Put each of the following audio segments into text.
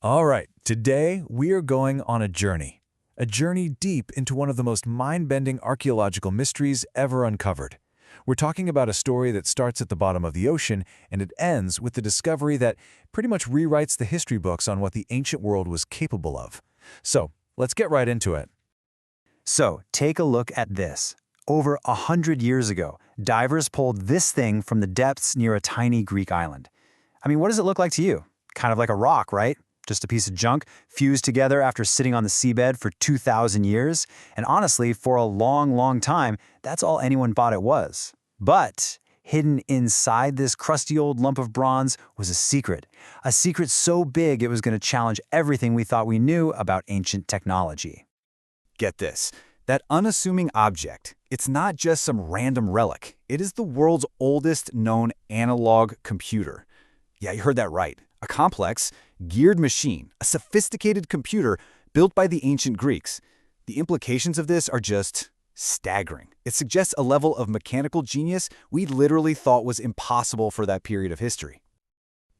All right, today we are going on a journey. A journey deep into one of the most mind-bending archaeological mysteries ever uncovered. We're talking about a story that starts at the bottom of the ocean and it ends with the discovery that pretty much rewrites the history books on what the ancient world was capable of. So, let's get right into it. So, take a look at this. Over 100 years ago, divers pulled this thing from the depths near a tiny Greek island. I mean, what does it look like to you? Kind of like a rock, right? Just a piece of junk fused together after sitting on the seabed for 2,000 years. And honestly, for a long time, that's all anyone thought it was. But hidden inside this crusty old lump of bronze was a secret so big it was going to challenge everything we thought we knew about ancient technology. Get this, that unassuming object, it's not just some random relic. It is the world's oldest known analog computer. Yeah, you heard that right. A complex, geared machine, a sophisticated computer built by the ancient Greeks. The implications of this are just staggering. It suggests a level of mechanical genius we literally thought was impossible for that period of history.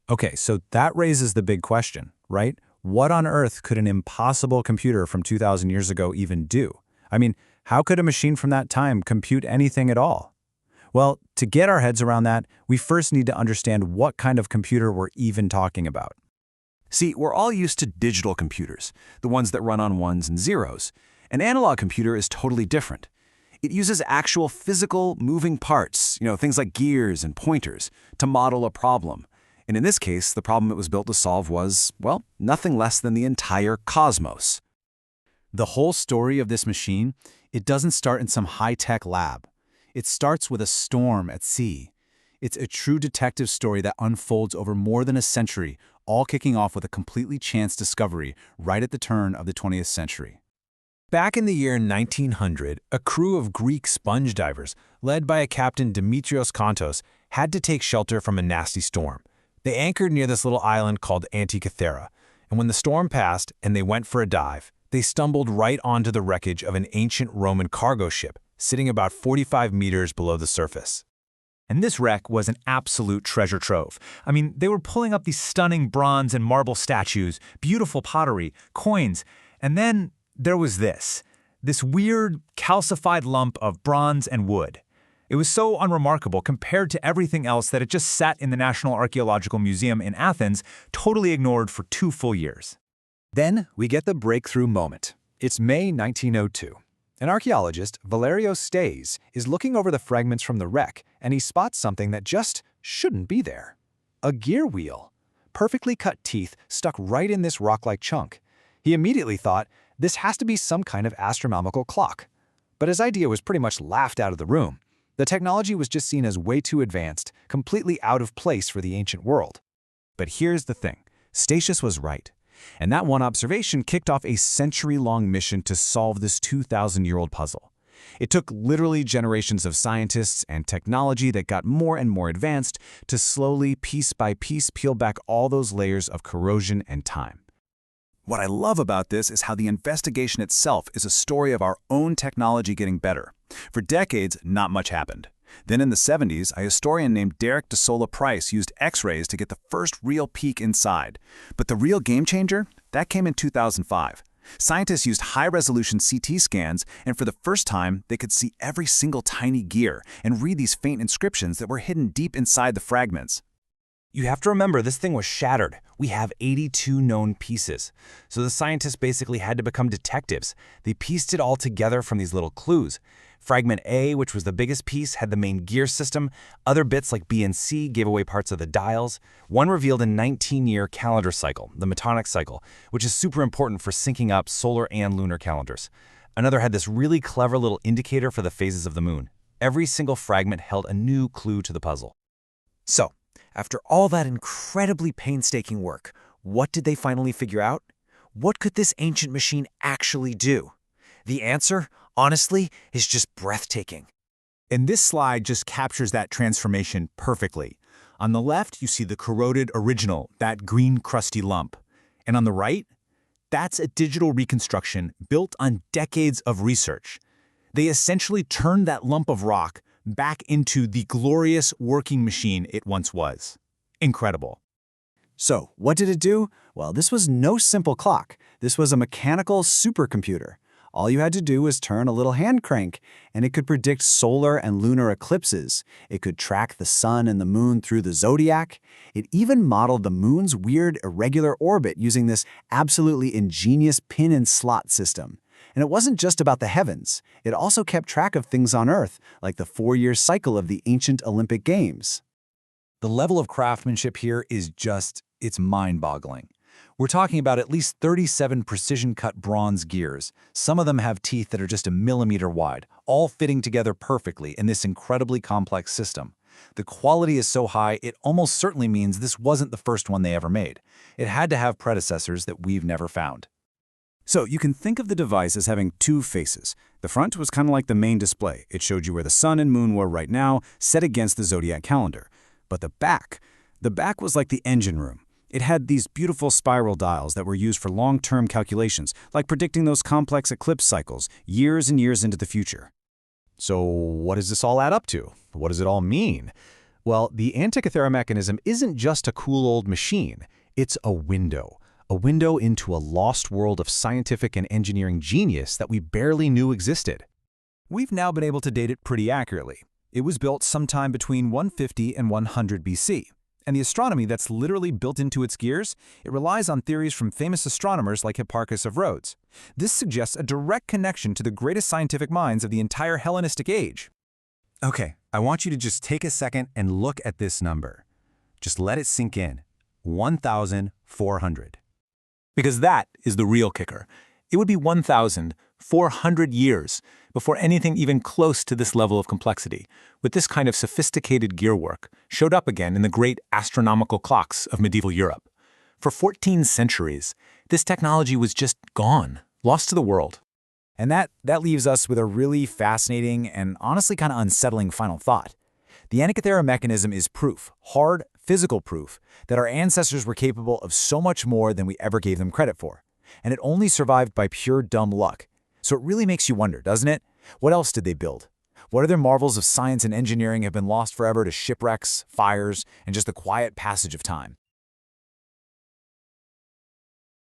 Okay, so that raises the big question, right? What on earth could an impossible computer from 2,000 years ago even do? I mean, how could a machine from that time compute anything at all? Well, to get our heads around that, we first need to understand what kind of computer we're even talking about. See, we're all used to digital computers, the ones that run on ones and zeros. An analog computer is totally different. It uses actual physical moving parts, things like gears and pointers, to model a problem. And in this case, the problem it was built to solve was, well, nothing less than the entire cosmos. The whole story of this machine, it doesn't start in some high-tech lab. It starts with a storm at sea. It's a true detective story that unfolds over more than a century, all kicking off with a completely chance discovery right at the turn of the 20th century. Back in the year 1900, a crew of Greek sponge divers, led by a captain Dimitrios Kontos, had to take shelter from a nasty storm. They anchored near this little island called Antikythera, and when the storm passed and they went for a dive, they stumbled right onto the wreckage of an ancient Roman cargo ship, sitting about 45 meters below the surface. And this wreck was an absolute treasure trove. I mean, they were pulling up these stunning bronze and marble statues, beautiful pottery, coins, and then there was this weird, calcified lump of bronze and wood. It was so unremarkable compared to everything else that it just sat in the National Archaeological Museum in Athens, totally ignored for 2 full years. Then we get the breakthrough moment. It's May 1902. An archaeologist, Valerios Stais, is looking over the fragments from the wreck, and he spots something that just shouldn't be there. A gear wheel. Perfectly cut teeth stuck right in this rock-like chunk. He immediately thought, this has to be some kind of astronomical clock. But his idea was pretty much laughed out of the room. The technology was just seen as way too advanced, completely out of place for the ancient world. But here's the thing. Statius was right. And that one observation kicked off a century-long mission to solve this 2,000-year-old puzzle. It took literally generations of scientists and technology that got more and more advanced to slowly, piece by piece, peel back all those layers of corrosion and time. What I love about this is how the investigation itself is a story of our own technology getting better. For decades, not much happened. Then in the 70s, a historian named Derek de Sola Price used X-rays to get the first real peek inside. But the real game changer? That came in 2005. Scientists used high-resolution CT scans, and for the first time, they could see every single tiny gear and read these faint inscriptions that were hidden deep inside the fragments. You have to remember, this thing was shattered. We have 82 known pieces. So the scientists basically had to become detectives. They pieced it all together from these little clues. Fragment A, which was the biggest piece, had the main gear system. Other bits like B and C gave away parts of the dials. One revealed a 19-year calendar cycle, the Metonic cycle, which is super important for syncing up solar and lunar calendars. Another had this really clever little indicator for the phases of the moon. Every single fragment held a new clue to the puzzle. So, after all that incredibly painstaking work, what did they finally figure out? What could this ancient machine actually do? The answer, honestly, is just breathtaking. And this slide just captures that transformation perfectly. On the left, you see the corroded original, that green crusty lump. And on the right, that's a digital reconstruction built on decades of research. They essentially turned that lump of rock back into the glorious working machine it once was. Incredible. So, what did it do? Well, this was no simple clock. This was a mechanical supercomputer. All you had to do was turn a little hand crank, and it could predict solar and lunar eclipses. It could track the sun and the moon through the zodiac. It even modeled the moon's weird, irregular orbit using this absolutely ingenious pin and slot system. And it wasn't just about the heavens. It also kept track of things on Earth, like the 4-year cycle of the ancient Olympic Games. The level of craftsmanship here is it's mind-boggling. We're talking about at least 37 precision-cut bronze gears. Some of them have teeth that are just a millimeter wide, all fitting together perfectly in this incredibly complex system. The quality is so high, it almost certainly means this wasn't the first one they ever made. It had to have predecessors that we've never found. So you can think of the device as having two faces. The front was kind of like the main display. It showed you where the sun and moon were right now, set against the zodiac calendar. But the back was like the engine room. It had these beautiful spiral dials that were used for long-term calculations, like predicting those complex eclipse cycles years and years into the future. So what does this all add up to? What does it all mean? Well, the Antikythera mechanism isn't just a cool old machine. It's a window into a lost world of scientific and engineering genius that we barely knew existed. We've now been able to date it pretty accurately. It was built sometime between 150 and 100 BC. And the astronomy that's literally built into its gears, it relies on theories from famous astronomers like Hipparchus of Rhodes. This suggests a direct connection to the greatest scientific minds of the entire Hellenistic age. Okay, I want you to just take a second and look at this number. Just let it sink in. 1,400. Because that is the real kicker. It would be 1,400 years before anything even close to this level of complexity, with this kind of sophisticated gearwork, showed up again in the great astronomical clocks of medieval Europe. For 14 centuries, this technology was just gone, lost to the world. And that leaves us with a really fascinating and honestly kind of unsettling final thought. The Antikythera mechanism is proof, hard, physical proof, that our ancestors were capable of so much more than we ever gave them credit for. And it only survived by pure dumb luck. So it really makes you wonder, doesn't it? What else did they build? What other marvels of science and engineering have been lost forever to shipwrecks, fires, and just the quiet passage of time?